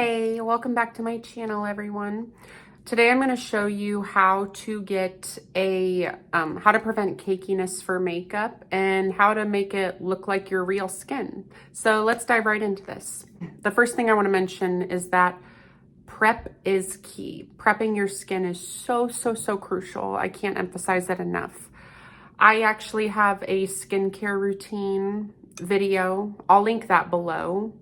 Hey, welcome back to my channel, everyone. Today I'm going to show you how to get how to prevent cakiness for makeup and how to make it look like your real skin. So let's dive right into this. The first thing I want to mention is that prep is key. Prepping your skin is so crucial. I can't emphasize that enough. I actually have a skincare routine video. I'll link that below.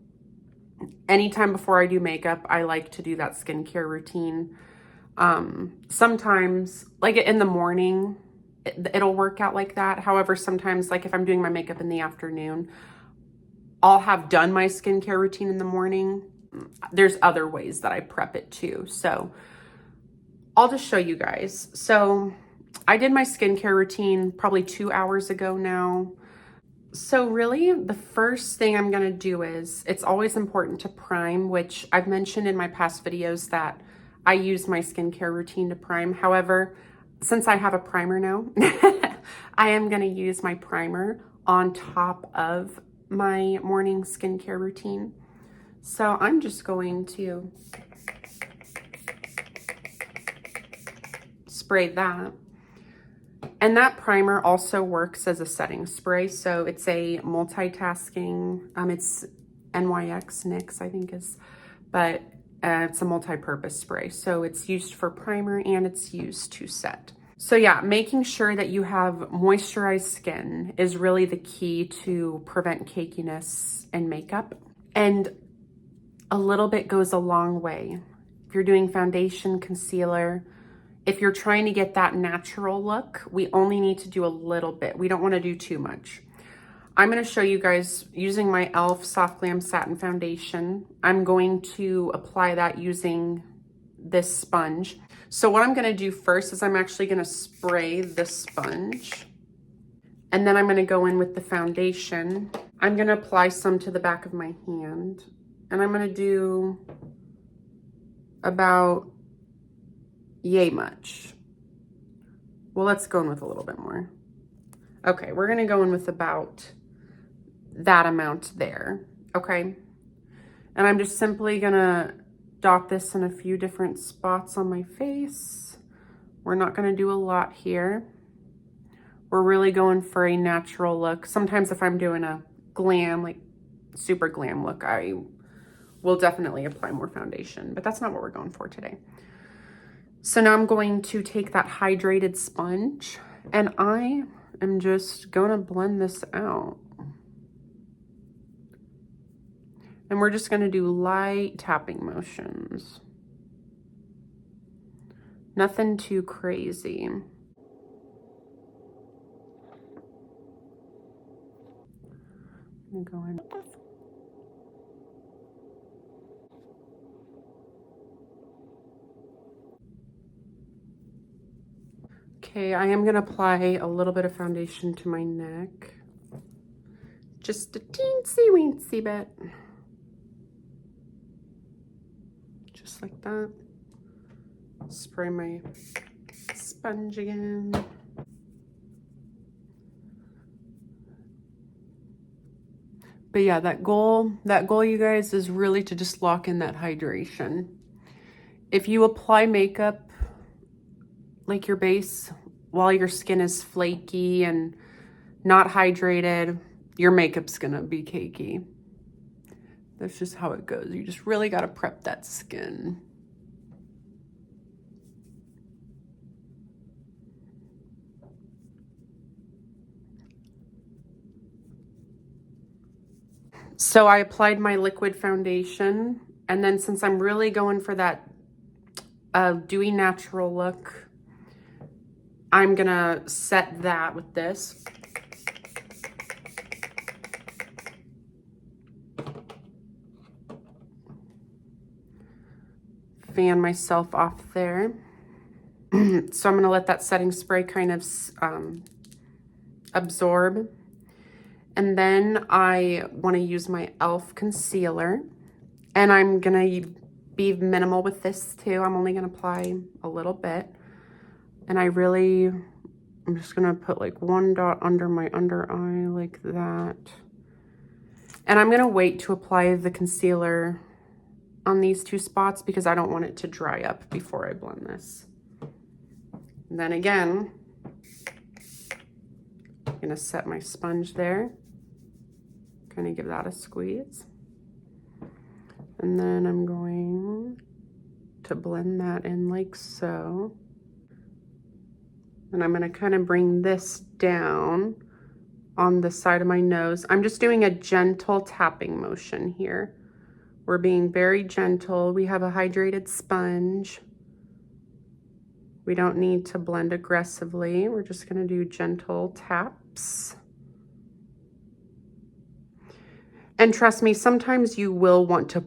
Anytime before I do makeup, I like to do that skincare routine. Sometimes, like in the morning, it'll work out like that. However, sometimes, like if I'm doing my makeup in the afternoon, I'll have done my skincare routine in the morning. There's other ways that I prep it too. So I'll just show you guys. So I did my skincare routine probably 2 hours ago now. So really, the first thing I'm gonna do is, it's always important to prime, which I've mentioned in my past videos that I use my skincare routine to prime. However, since I have a primer now, I am gonna use my primer on top of my morning skincare routine. So I'm just going to spray that. And that primer also works as a setting spray. So it's a multitasking, it's NYX, I think is, but it's a multi-purpose spray. So it's used for primer and it's used to set. So yeah, making sure that you have moisturized skin is really the key to prevent cakiness in makeup. And a little bit goes a long way. If you're doing foundation, concealer, if you're trying to get that natural look, we only need to do a little bit. We don't want to do too much. I'm going to show you guys using my e.l.f. Soft Glam Satin Foundation. I'm going to apply that using this sponge. So what I'm going to do first is I'm actually going to spray the sponge. And then I'm going to go in with the foundation. I'm going to apply some to the back of my hand. And I'm going to do about yay much. Well, let's go in with a little bit more. Okay, we're gonna go in with about that amount there, okay? And I'm just simply gonna dot this in a few different spots on my face. We're not gonna do a lot here. We're really going for a natural look. Sometimes if I'm doing a glam, like super glam look, I will definitely apply more foundation, but that's not what we're going for today. So now I'm going to take that hydrated sponge and I am just going to blend this out. And we're just going to do light tapping motions. Nothing too crazy. I'm going to go in. Okay, I am gonna apply a little bit of foundation to my neck. Just a teensy weensy bit. Just like that. Spray my sponge again. But yeah, that goal, you guys, is really to just lock in that hydration. If you apply makeup like your base while your skin is flaky and not hydrated, your makeup's gonna be cakey. That's just how it goes. You just really gotta prep that skin. So I applied my liquid foundation, and then since I'm really going for that dewy natural look, I'm gonna set that with this. Fan myself off there. So I'm gonna let that setting spray kind of absorb. And then I wanna use my e.l.f. concealer. And I'm gonna be minimal with this too. I'm only gonna apply a little bit. And I'm just gonna put like one dot under my under eye like that. And I'm gonna wait to apply the concealer on these two spots because I don't want it to dry up before I blend this. And then again, I'm gonna set my sponge there. Kind of give that a squeeze. And then I'm going to blend that in like so. And I'm gonna kind of bring this down on the side of my nose. I'm just doing a gentle tapping motion here. We're being very gentle. We have a hydrated sponge. We don't need to blend aggressively. We're just gonna do gentle taps. And trust me, sometimes you will want to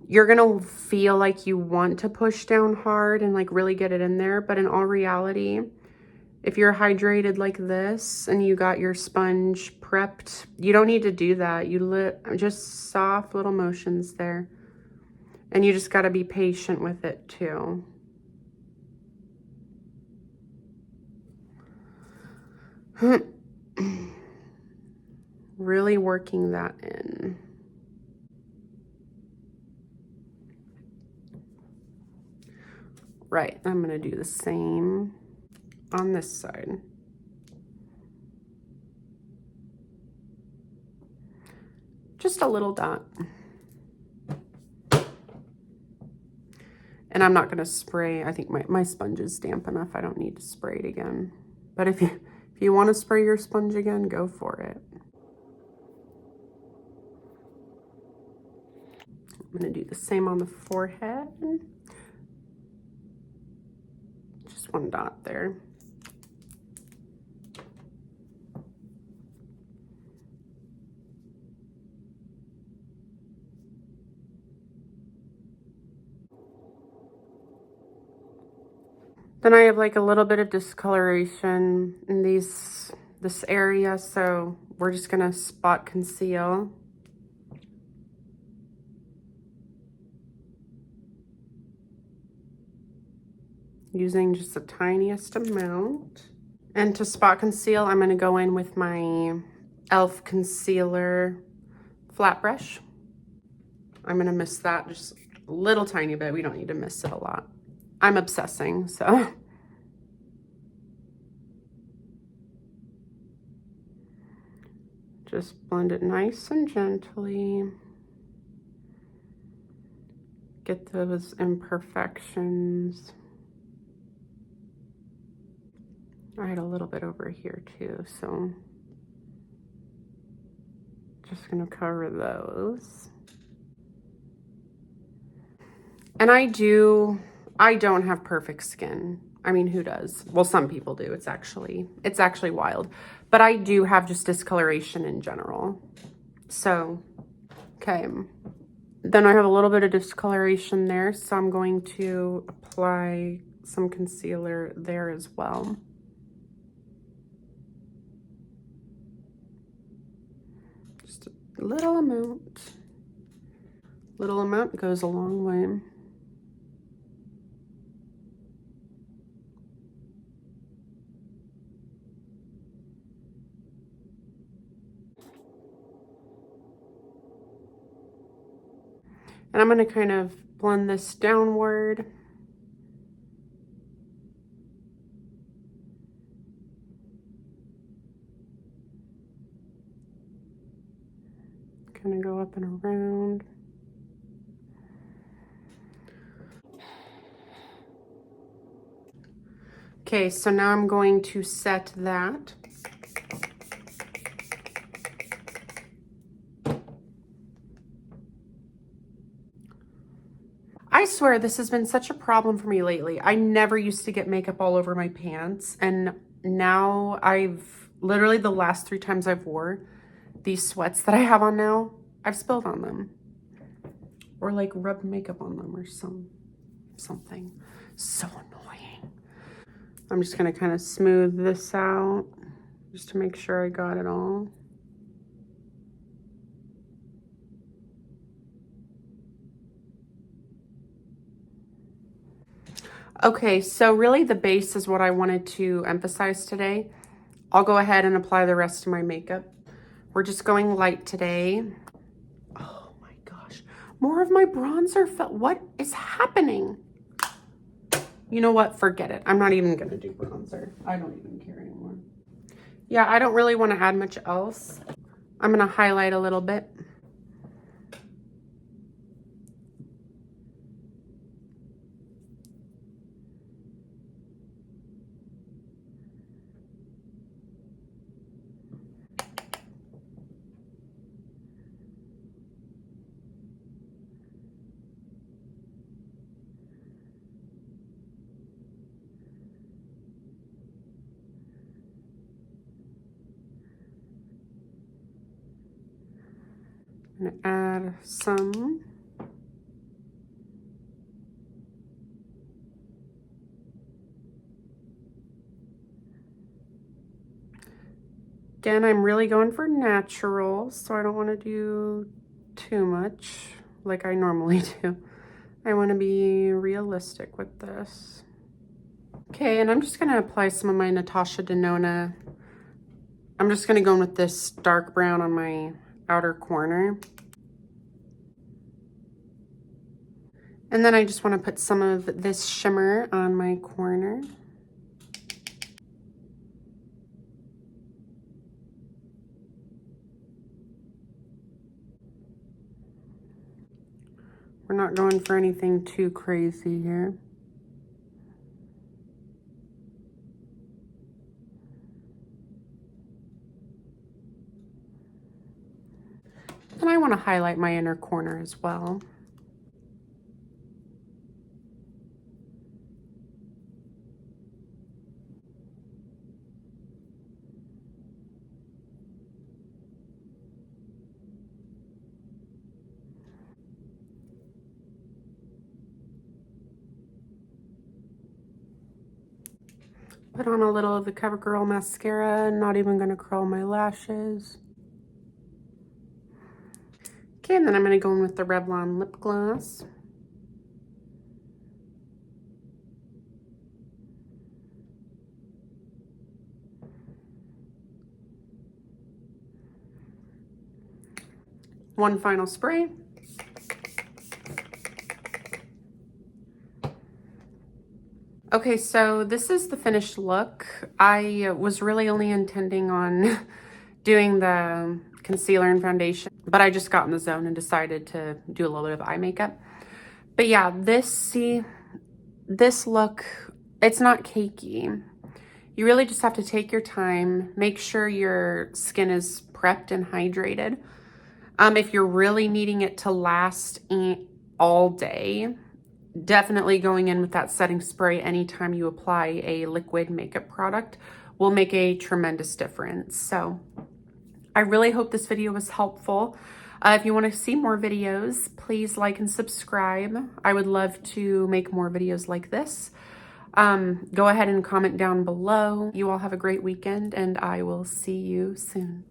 you're gonna feel like you want to push down hard and like really get it in there, but in all reality, if you're hydrated like this and you got your sponge prepped, you don't need to do that. Just soft little motions there. And you just gotta be patient with it too. Really working that in. Right, I'm gonna do the same on this side. Just a little dot. And I'm not gonna spray. I think my sponge is damp enough. I don't need to spray it again. But if you want to spray your sponge again, go for it. I'm gonna do the same on the forehead. Just one dot there. Then I have like a little bit of discoloration in this area, so we're just gonna spot conceal. Using just the tiniest amount. And to spot conceal, I'm gonna go in with my e.l.f. concealer flat brush. I'm gonna mist that just a little tiny bit. We don't need to mist it a lot. I'm obsessing, so. Just blend it nice and gently. Get those imperfections. I had a little bit over here too, so just gonna cover those. And I don't have perfect skin. I mean, who does? Well, some people do. It's actually wild. But I do have just discoloration in general. So, okay. Then I have a little bit of discoloration there, so I'm going to apply some concealer there as well. Just a little amount. Little amount goes a long way. And I'm going to kind of blend this downward. Kind of go up and around. Okay, so now I'm going to set that. I swear this has been such a problem for me lately. I never used to get makeup all over my pants, and now literally the last 3 times I've wore these sweats that I have on now, I've spilled on them. Or like rubbed makeup on them or something. So annoying. I'm just gonna kind of smooth this out just to make sure I got it all. Okay, so really the base is what I wanted to emphasize today. I'll go ahead and apply the rest of my makeup. We're just going light today. Oh my gosh. More of my bronzer fell. What is happening? You know what? Forget it. I'm not even going to do bronzer. I don't even care anymore. Yeah, I don't really want to add much else. I'm going to highlight a little bit. I'm going to add some. Again, I'm really going for natural, so I don't want to do too much like I normally do. I want to be realistic with this. Okay, and I'm just going to apply some of my NATASHA DANONA. I'm just going to go in with this dark brown on my outer corner. And then I just want to put some of this shimmer on my corner. We're not going for anything too crazy here. And I want to highlight my inner corner as well. Put on a little of the COVERGIRL mascara. Not even going to curl my lashes. Okay, and then I'm going to go in with the Revlon lip gloss. One final spray. Okay, so this is the finished look. I was really only intending on doing the concealer and foundation, but I just got in the zone and decided to do a little bit of eye makeup. But yeah, this look, it's not cakey. You really just have to take your time, make sure your skin is prepped and hydrated. If you're really needing it to last all day, definitely going in with that setting spray anytime you apply a liquid makeup product will make a tremendous difference. So I really hope this video was helpful. If you want to see more videos, please like and subscribe. I would love to make more videos like this. Go ahead and comment down below. You all have a great weekend, and I will see you soon.